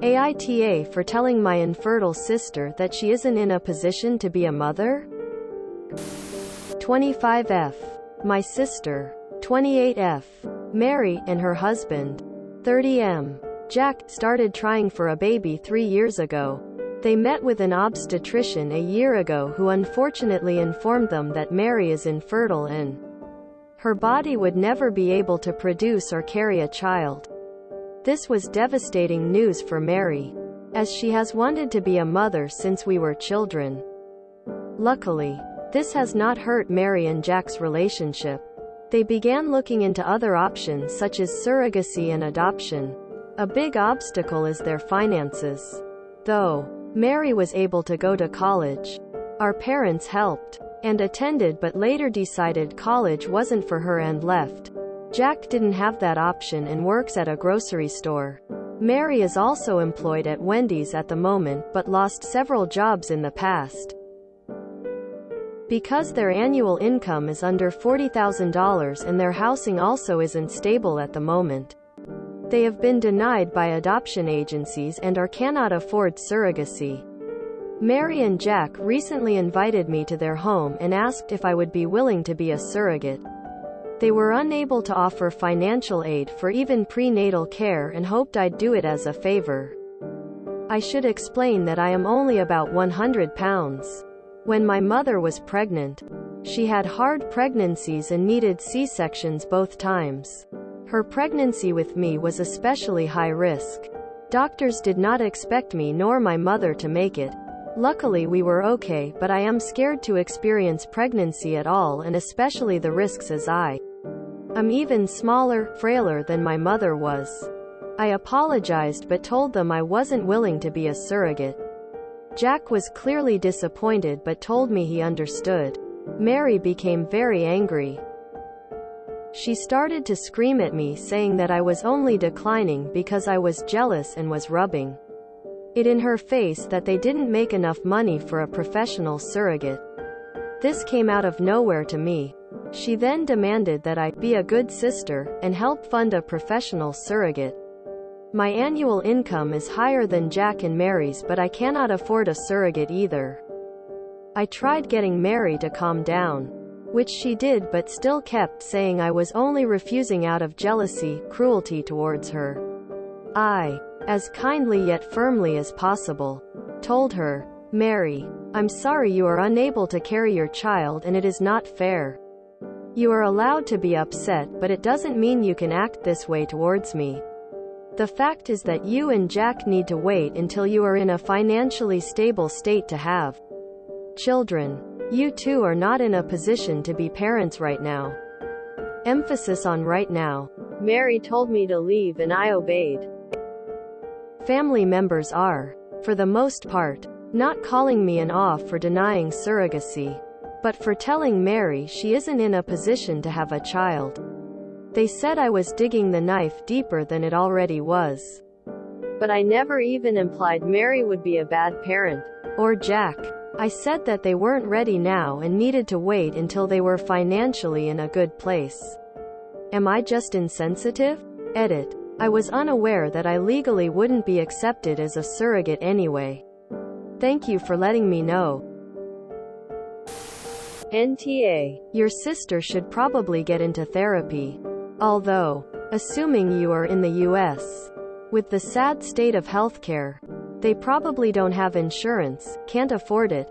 AITA for telling my infertile sister that she isn't in a position to be a mother? 25F. My sister. 28F. Mary, and her husband. 30M. Jack, started trying for a baby 3 years ago. They met with an obstetrician a year ago who unfortunately informed them that Mary is infertile and her body would never be able to produce or carry a child. This was devastating news for Mary, as she has wanted to be a mother since we were children. Luckily, this has not hurt Mary and Jack's relationship. They began looking into other options such as surrogacy and adoption. A big obstacle is their finances. Though Mary was able to go to college, our parents helped and attended but later decided college wasn't for her and left. Jack didn't have that option and works at a grocery store. Mary is also employed at Wendy's at the moment but lost several jobs in the past because their annual income is under $40,000 and their housing also isn't stable at the moment. They have been denied by adoption agencies and or cannot afford surrogacy. Mary and Jack recently invited me to their home and asked if I would be willing to be a surrogate. They were unable to offer financial aid for even prenatal care and hoped I'd do it as a favor. I should explain that I am only about 100 pounds. When my mother was pregnant, she had hard pregnancies and needed C-sections both times. Her pregnancy with me was especially high risk. Doctors did not expect me nor my mother to make it. Luckily we were okay, but I am scared to experience pregnancy at all and especially the risks as I'm even smaller, frailer than my mother was. I apologized but told them I wasn't willing to be a surrogate. Jack was clearly disappointed but told me he understood. Mary became very angry. She started to scream at me saying that I was only declining because I was jealous and was rubbing it in her face that they didn't make enough money for a professional surrogate. This came out of nowhere to me. She then demanded that I be a good sister and help fund a professional surrogate. My annual income is higher than Jack and Mary's but I cannot afford a surrogate either. I tried getting Mary to calm down, which she did but still kept saying I was only refusing out of jealousy, cruelty towards her. I, as kindly yet firmly as possible, told her, "Mary, I'm sorry you are unable to carry your child and it is not fair. You are allowed to be upset but it doesn't mean you can act this way towards me. The fact is that you and Jack need to wait until you are in a financially stable state to have children. You two are not in a position to be parents right now." Emphasis on right now. Mary told me to leave and I obeyed. Family members are, for the most part, not calling me an off for denying surrogacy, but for telling Mary she isn't in a position to have a child. They said I was digging the knife deeper than it already was. But I never even implied Mary would be a bad parent, or Jack. I said that they weren't ready now and needed to wait until they were financially in a good place. Am I just insensitive? Edit. I was unaware that I legally wouldn't be accepted as a surrogate anyway. Thank you for letting me know. NTA. Your sister should probably get into therapy. Although, assuming you are in the US, with the sad state of healthcare, they probably don't have insurance, can't afford it.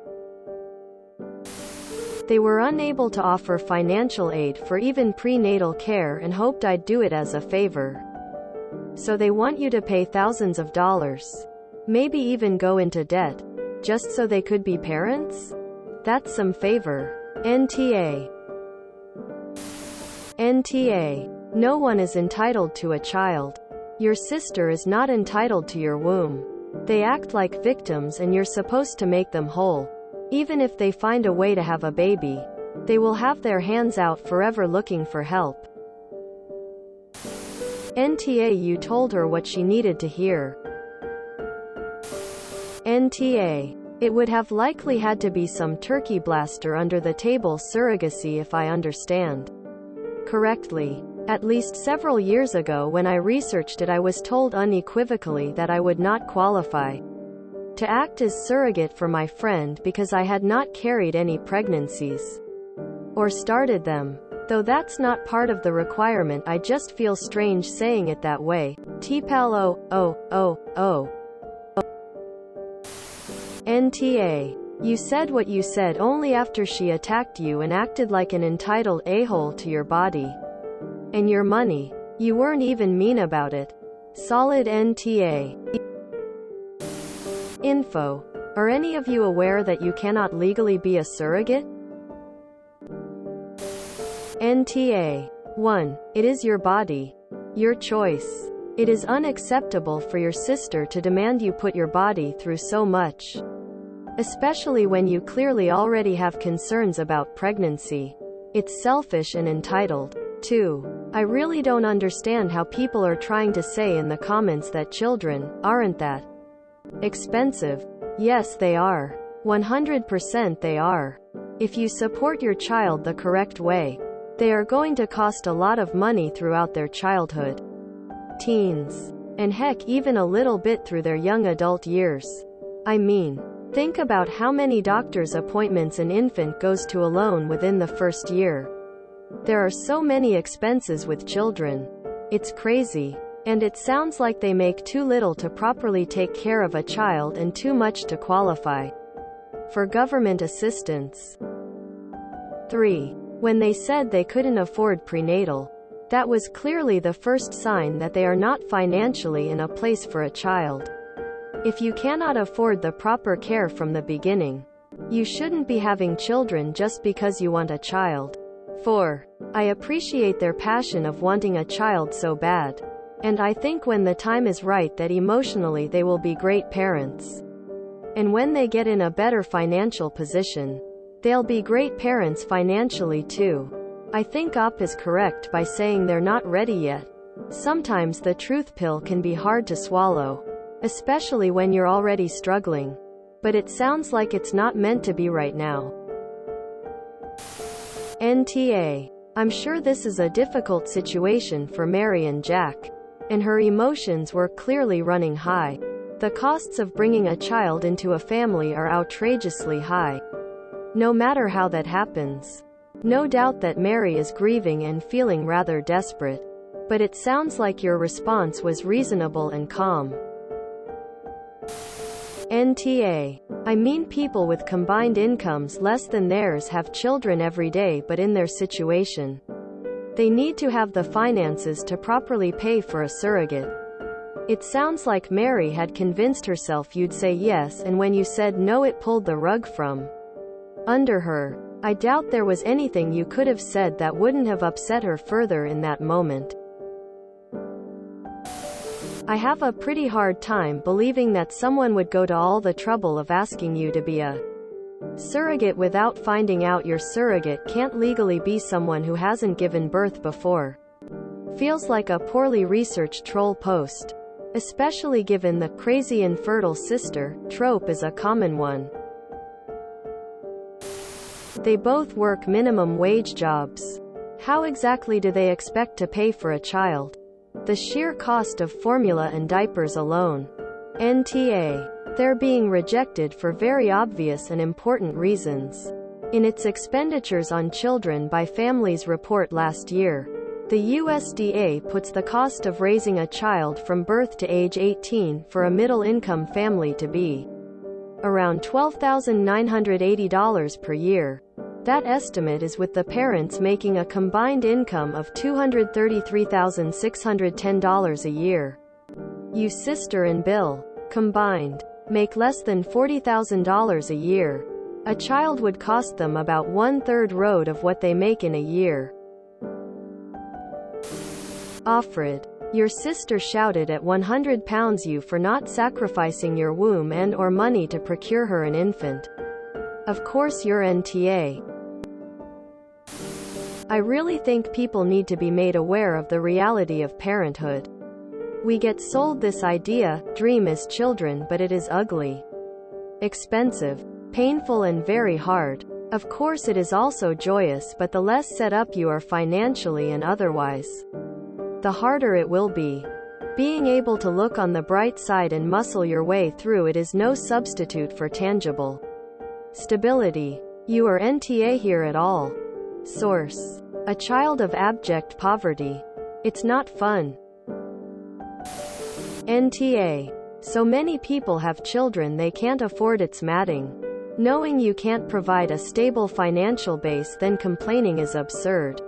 They were unable to offer financial aid for even prenatal care and hoped I'd do it as a favor. So they want you to pay thousands of dollars. Maybe even go into debt, just so they could be parents? That's some favor. NTA. NTA. No one is entitled to a child. Your sister is not entitled to your womb. They act like victims and you're supposed to make them whole. Even if they find a way to have a baby, they will have their hands out forever looking for help. NTA. You told her what she needed to hear. NTA. It would have likely had to be some turkey blaster under the table surrogacy if I understand correctly. At least several years ago when I researched it, I was told unequivocally that I would not qualify to act as surrogate for my friend because I had not carried any pregnancies or started them. Though that's not part of the requirement, I just feel strange saying it that way. TPAL NTA. You said what you said only after she attacked you and acted like an entitled a-hole to your body and your money. You weren't even mean about it. Solid NTA. Info. Are any of you aware that you cannot legally be a surrogate? NTA. 1. It is your body. Your choice. It is unacceptable for your sister to demand you put your body through so much, especially when you clearly already have concerns about pregnancy. It's selfish and entitled. 2. I really don't understand how people are trying to say in the comments that children aren't that expensive. Yes, they are. 100% they are. If you support your child the correct way, they are going to cost a lot of money throughout their childhood, teens, and heck, even a little bit through their young adult years. I mean, think about how many doctor's appointments an infant goes to alone within the first year. There are so many expenses with children. It's crazy. And it sounds like they make too little to properly take care of a child and too much to qualify for government assistance. 3. When they said they couldn't afford prenatal, that was clearly the first sign that they are not financially in a place for a child. If you cannot afford the proper care from the beginning, you shouldn't be having children just because you want a child. 4. I appreciate their passion of wanting a child so bad. And I think when the time is right that emotionally they will be great parents. And when they get in a better financial position, they'll be great parents financially too. I think Op is correct by saying they're not ready yet. Sometimes the truth pill can be hard to swallow, especially when you're already struggling. But it sounds like it's not meant to be right now. NTA. I'm sure this is a difficult situation for Mary and Jack, and her emotions were clearly running high. The costs of bringing a child into a family are outrageously high, no matter how that happens. No doubt that Mary is grieving and feeling rather desperate, but it sounds like your response was reasonable and calm. NTA. I mean, people with combined incomes less than theirs have children every day, but in their situation, they need to have the finances to properly pay for a surrogate. It sounds like Mary had convinced herself you'd say yes, and when you said no, it pulled the rug from under her. I doubt there was anything you could have said that wouldn't have upset her further in that moment. I have a pretty hard time believing that someone would go to all the trouble of asking you to be a surrogate without finding out your surrogate can't legally be someone who hasn't given birth before. Feels like a poorly researched troll post, especially given the crazy infertile sister trope is a common one. They both work minimum wage jobs. How exactly do they expect to pay for a child? The sheer cost of formula and diapers alone. NTA. They're being rejected for very obvious and important reasons. In its expenditures on children by families report last year, the USDA puts the cost of raising a child from birth to age 18 for a middle-income family to be around $12,980 per year. That estimate is with the parents making a combined income of $233,610 a year. You sister and Bill, combined, make less than $40,000 a year. A child would cost them about 1/3 road of what they make in a year. Offred. Your sister shouted at 100 pounds you for not sacrificing your womb and or money to procure her an infant. Of course you're NTA. I really think people need to be made aware of the reality of parenthood. We get sold this idea, dream as children, but it is ugly, expensive, painful and very hard. Of course it is also joyous, but the less set up you are financially and otherwise, the harder it will be. Being able to look on the bright side and muscle your way through it is no substitute for tangible stability. You are NTA here at all. Source: a child of abject poverty. It's not fun. NTA. So many people have children they can't afford. It's maddening. Knowing you can't provide a stable financial base, then complaining is absurd.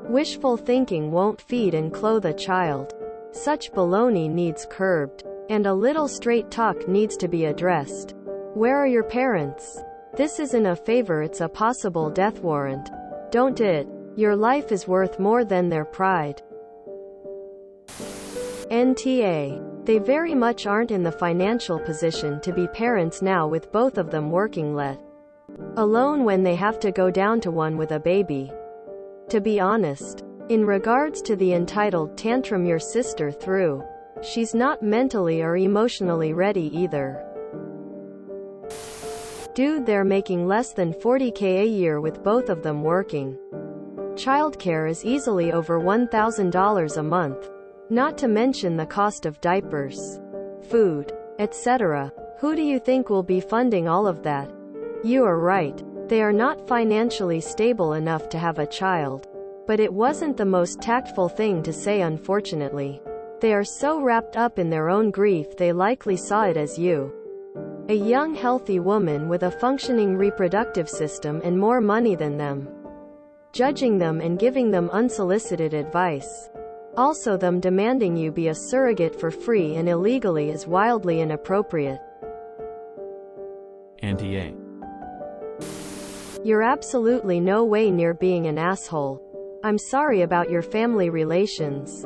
Wishful thinking won't feed and clothe a child. Such baloney needs curbed. And a little straight talk needs to be addressed. Where are your parents? This isn't a favor, it's a possible death warrant. Don't it. Your life is worth more than their pride. NTA. They very much aren't in the financial position to be parents now, with both of them working, let alone when they have to go down to one with a baby. To be honest, in regards to the entitled tantrum your sister threw, she's not mentally or emotionally ready either. Dude, they're making less than $40K a year with both of them working. Childcare is easily over $1,000 a month. Not to mention the cost of diapers, food, etc. Who do you think will be funding all of that? You are right. They are not financially stable enough to have a child. But it wasn't the most tactful thing to say, unfortunately. They are so wrapped up in their own grief they likely saw it as you. A young healthy woman with a functioning reproductive system and more money than them. Judging them and giving them unsolicited advice. Also, them demanding you be a surrogate for free and illegally is wildly inappropriate. NTA. You're absolutely no way near being an asshole. I'm sorry about your family relations.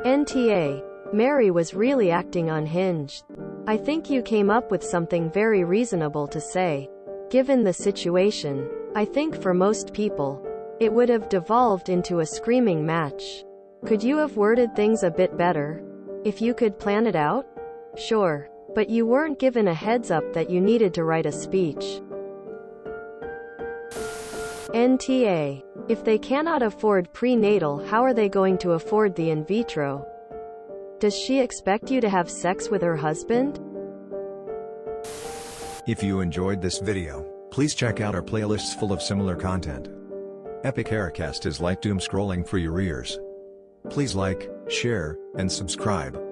NTA. Mary was really acting unhinged. I think you came up with something very reasonable to say. Given the situation, I think for most people, it would have devolved into a screaming match. Could you have worded things a bit better? If you could plan it out? Sure. But you weren't given a heads up that you needed to write a speech. NTA. If they cannot afford prenatal, how are they going to afford the in vitro? Does she expect you to have sex with her husband? If you enjoyed this video, please check out our playlists full of similar content. Epic Haircast is like doom scrolling for your ears. Please like, share, and subscribe.